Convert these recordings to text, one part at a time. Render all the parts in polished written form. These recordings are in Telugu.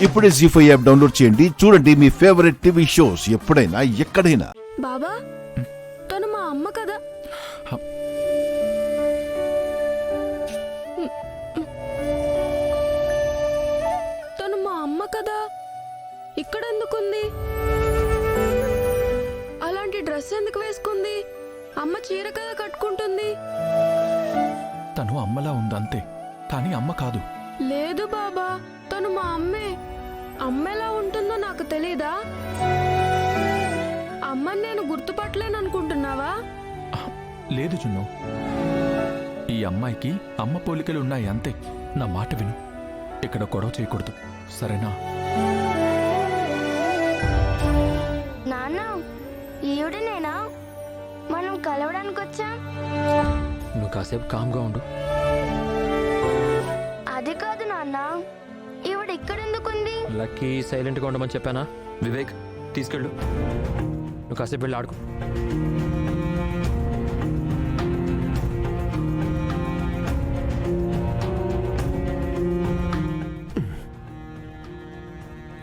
ఇప్పుడే జీ5 యాప్ డౌన్లోడ్ చేయండి. చూడండి మీ ఫేవరెట్ టీవీ షోస్ ఎప్పుడైనా ఎక్కడైనా. బాబా తను మా అమ్మ కదా. తను మా అమ్మ కదా, ఇక్కడ ఎందుకుంది? అలాంటి డ్రెస్ ఎందుకు వేసుకుంది? అమ్మ చీర కదా కట్టుకుంటుంది. తను అమ్మలా ఉందంతే, కానీ అమ్మ కాదు. లేదు బాబా, తను మా అమ్మే. అమ్మ ఎలా ఉంటుందో నాకు తెలీదా? అమ్మని నేను గుర్తుపట్టలేననుకుంటున్నావా? లేదు జున్ను, ఈ అమ్మాయికి అమ్మ పోలికలు ఉన్నాయి అంతే. నా మాట విను, ఇక్కడ గొడవ చేయకూడదు, సరేనా? నాన్న, ఈవిడనేనా మనం కలవడానికి వచ్చాం? నువ్వు కాసేపు కామ్గా ఉండు. అది కాదు నాన్న, ఈవిడ ఇక్కడెందుకుంది? లక్కీ సైలెంట్గా ఉండమని చెప్పానా? వివేక్ తీసుకెళ్ళు, నువ్వు కాసేపు వెళ్ళి ఆడుకో.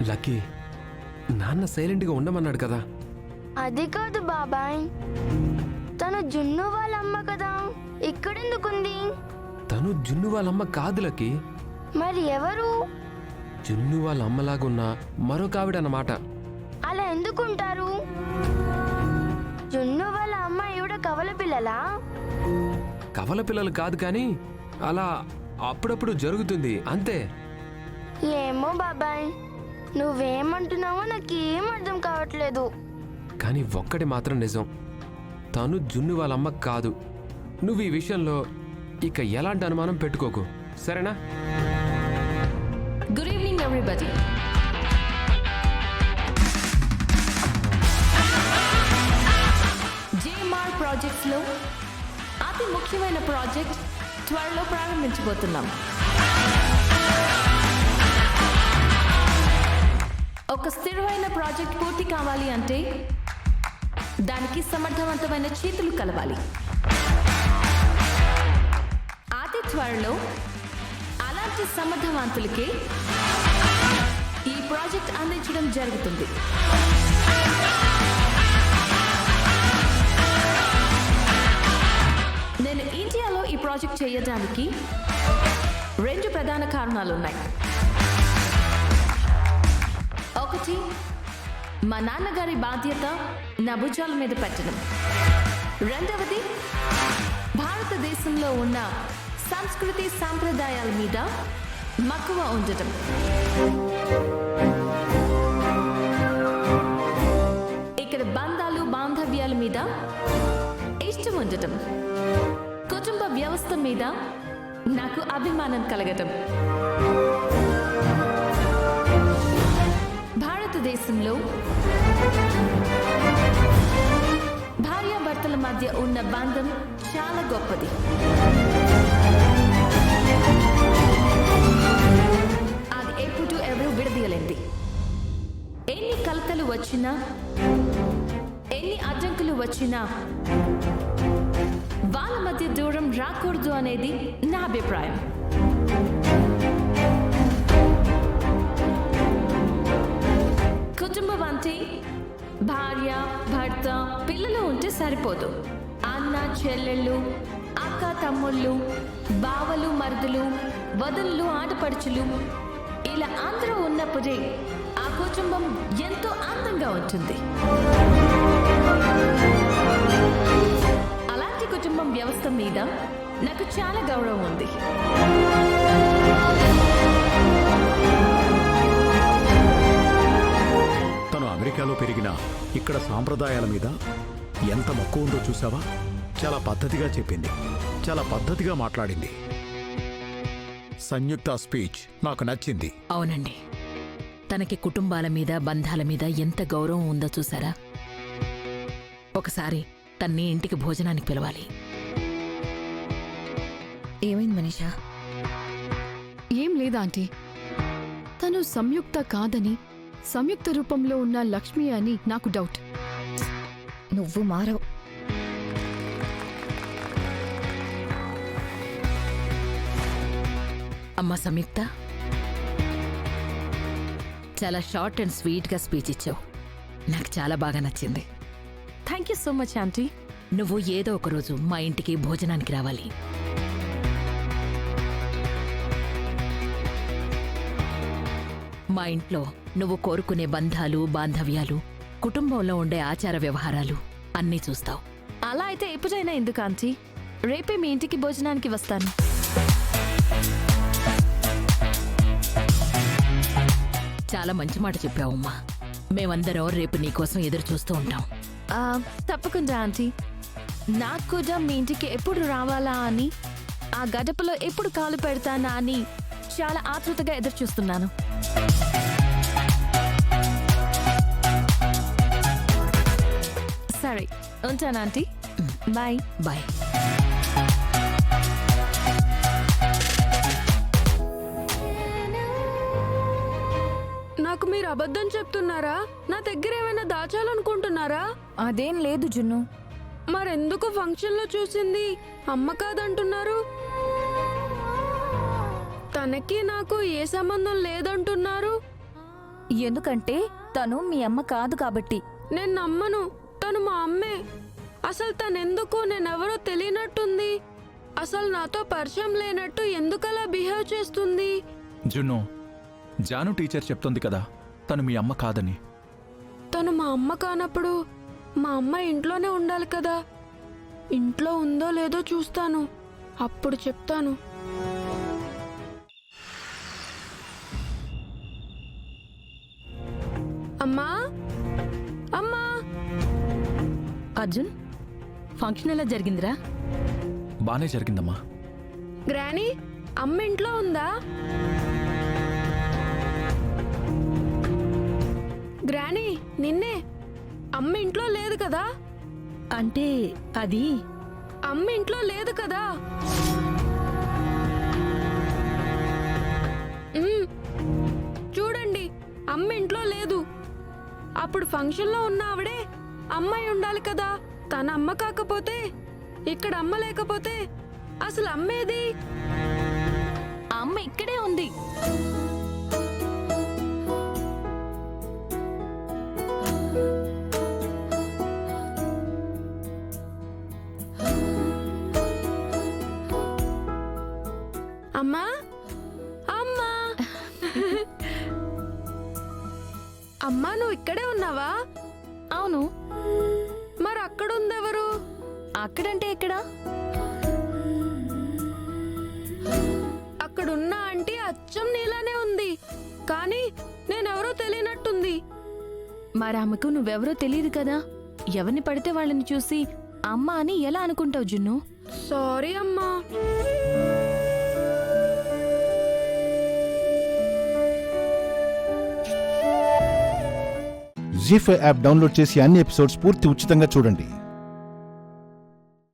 లక్కీ, నాన్న సైలెంట్గా ఉండమన్నాడు కదా. అది కాదు బాబాయ్, తను జున్ను వాళ్ళ అమ్మ కదా, ఇక్కడెందుకుంది? తను జున్ను వాళ్ళమ్మ కాదు లక్కీ. మరి ఎవరు? జున్ను వాళ్ళ అమ్మలాగున్న మరొక ఆవిడన్నమాట. అలా ఎందుకుంటారు? జున్ను వాళ్ళ అమ్మ ఈవిడ కవల పిల్లలా? కవల పిల్లలు కాదు, కానీ అలా అప్పుడప్పుడు జరుగుతుంది అంతే. ఏమో బాబాయ్, నువ్వేమంటున్నావో నాకేం అర్థం కావట్లేదు. కానీ ఒక్కటి మాత్రం నిజం, తను జున్ను వాళ్ళమ్మ కాదు. నువ్వు ఈ విషయంలో ఇక ఎలాంటి అనుమానం పెట్టుకోకు, సరేనా? Good evening, everybody. JMR projects లో అతి ముఖ్యమైన ప్రాజెక్ట్ త్వరలో ప్రారంభించబోతున్నాం. ఒక స్థిరమైన ప్రాజెక్ట్ పూర్తి కావాలి అంటే దానికి సమర్థవంతమైన చేతులు కలవాలి. అతి త్వరలో అలాంటి సమర్థవంతులకే ఈ ప్రాజెక్ట్ అందించడం జరుగుతుంది. నేను ఇండియాలో ఈ ప్రాజెక్ట్ చేయడానికి 2 ప్రధాన కారణాలు ఉన్నాయి. ఒకటి, మా నాన్నగారి బాధ్యత నా భుజాల మీద పెట్టడం. రెండవది, భారతదేశంలో ఉన్న సంస్కృతి సాంప్రదాయాల మీద మక్కువ ఉండటం. ఇక్కడ బంధాలు బాంధవ్యాల మీద ఇష్టం ఉండటం. కుటుంబ వ్యవస్థ మీద నాకు అభిమానం కలగటం. భారతదేశంలో భార్యాభర్తల మధ్య ఉన్న బంధం చాలా గొప్పది. అది ఎప్పుడు ఎవరు విడదీయలేంది. ఎన్ని కలతలు వచ్చినా, ఎన్ని అడ్డంకులు వచ్చినా వాళ్ళ మధ్య దూరం రాకూడదు అనేది నా అభిప్రాయం. కుటుంబం అంటే భార్య, భర్త, పిల్లలు ఉంటే సరిపోదు. అన్న, చెల్లెళ్ళు, అక్క, తమ్ముళ్ళు, బావలు, మరుదులు, వదళ్ళు, ఆడపడుచులు, ఇలా అందరూ ఉన్నప్పుడే ఆ కుటుంబం ఎంతో అందంగా ఉంటుంది. అలాంటి కుటుంబం వ్యవస్థ మీద నాకు చాలా గౌరవం ఉంది. తను అమెరికాలో పెరిగిన ఇక్కడ సాంప్రదాయాల మీద ఎంత మక్కువ ఉందో చూసావా? చాలా పద్ధతిగా చెప్పింది, చాలా పద్ధతిగా మాట్లాడింది. సంయుక్త స్పీచ్ నాకు నచ్చింది. అవునండి, తనకి కుటుంబాల మీద, బంధాల మీద ఎంత గౌరవం ఉందో చూసారా? ఒకసారి తన్ని ఇంటికి భోజనానికి పిలవాలి. ఏమైంది మనీషా? ఏం లేదా ఆంటీ, తను సంయుక్త కాదని, సంయుక్త రూపంలో ఉన్న లక్ష్మి అని నాకు డౌట్. నువ్వు మారవు. అమ్మా సంయుక్త, చాలా షార్ట్ అండ్ స్వీట్గా స్పీచ్ ఇచ్చావు. నాకు చాలా బాగా నచ్చింది. Thank you so much aunty. నువ్వు ఏదో ఒకరోజు మా ఇంటికి భోజనానికి రావాలి. మా ఇంట్లో నువ్వు కోరుకునే బంధాలు, బాంధవ్యాలు, కుటుంబంలో ఉండే ఆచార వ్యవహారాలు అన్నీ చూస్తావు. అలా అయితే ఎప్పుడైనా ఎందుకు ఆంటీ? రేపే మీ ఇంటికి భోజనానికి వస్తాను. చాలా మంచి మాట చెప్పావమ్మా. మేమందరం రేపు నీకోసం ఎదురు చూస్తూ ఉంటాం. తప్పకుండా ఆంటీ. నాకు కూడా మీ ఇంటికి ఎప్పుడు రావాలా అని, ఆ గడపలో ఎప్పుడు కాలు పెడతానా అని చాలా ఆతృతగా ఎదురు చూస్తున్నాను. సరే, ఉంటాను ఆంటీ. బాయ్. బాయ్. నాకు మీరు అబద్ధం చెప్తున్నారా? నా దగ్గర ఏమైనా దాచాలనుకుంటున్నారా? అదేం లేదు జున్ను. మరెందుకు ఫంక్షన్లో చూసింది అమ్మ కాదంటున్నారు? తనకి నాకు ఏ సంబంధం లేదంటున్నారు. ఎందుకంటే తను మీ అమ్మ కాదు కాబట్టి. నేను నమ్మను. తను మా అమ్మే. అసలు తనెందుకు నేనెవరో తెలియనట్టుంది. అసలు నాతో పరిచయం లేనట్టు ఎందుకలా బిహేవ్ చేస్తుంది? జున్ను, జాను టీచర్ చెప్తోంది కదా తను మీ అమ్మ కాదని. తను మా అమ్మ కానప్పుడు మా అమ్మ ఇంట్లోనే ఉండాలి కదా. ఇంట్లో ఉందో లేదో చూస్తాను, అప్పుడు చెప్తాను. అమ్మా, అమ్మా. అర్జున్, ఫంక్షన్ ఎలా జరిగిందిరా? బానే జరిగిందమ్మా. గ్రానీ, అమ్మ ఇంట్లో ఉందా? గ్రానీ, నిన్నే. అమ్మ ఇంట్లో లేదు కదా? అంటే అది అమ్మ ఇంట్లో లేదు కదా? చూడండి, అమ్మ ఇంట్లో లేదు. అప్పుడు ఫంక్షన్లో ఉన్న ఆవిడే అమ్మాయి ఉండాలి కదా. తన అమ్మ కాకపోతే, ఇక్కడ అమ్మ లేకపోతే అసలు అమ్మేది? అమ్మ ఇక్కడే ఉంది. అమ్మా, అమ్మా. అమ్మా, నువ్వు ఇక్కడే ఉన్నావా? అవును. మరి అక్కడుందెవరు? అక్కడంటే ఎక్కడ? అక్కడున్న ఆంటీ అచ్చం నీలానే ఉంది, కానీ నేనెవరో తెలియనట్టుంది. మరి ఆమెకు నువ్వెవరో తెలియదు కదా. ఎవరిని పడితే వాళ్ళని చూసి అమ్మ అని ఎలా అనుకుంటావు జున్ను? సారీ అమ్మా. జీ5 యాప్ డౌన్లోడ్ చేసి అన్ని ఎపిసోడ్స్ పూర్తి ఉచితంగా చూడండి.